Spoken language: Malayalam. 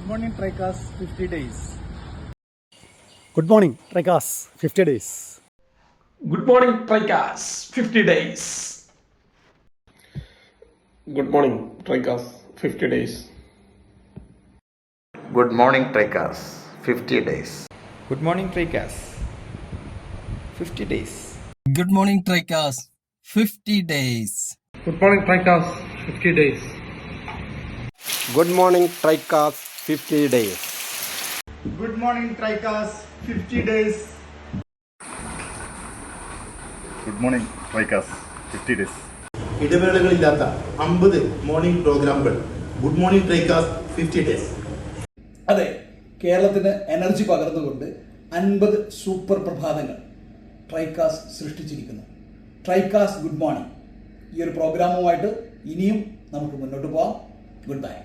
Good morning, Tricast 50 days. Good morning, Tricast 50 days. Good morning, Tricast 50 days. Good morning, Tricast 50 days. Good morning, Tricast 50 days. Good morning, Tricast 50 days. Good morning, Tricast 50 days. Good morning, Tricast 50 days. Good morning, Tricast 50 days. Good morning, Tricast 50 days. Good morning Tricast 50 days. ഇടവേളകളില്ലാത്ത 50 മോർണിംഗ് പ്രോഗ്രാമുകൾ. Good morning Tricast 50 days. അതെ, കേരളത്തിന് എനർജി പകർന്നുകൊണ്ട് 50 സൂപ്പർ പ്രഭാതങ്ങൾ ട്രൈക്കാസ് സൃഷ്ടിച്ചിരിക്കുന്നു. Tricast good morning. ഈ ഒരു പ്രോഗ്രാമുമായിട്ട് ഇനിയും നമുക്ക് മുന്നോട്ട് പോകാം. Good bye.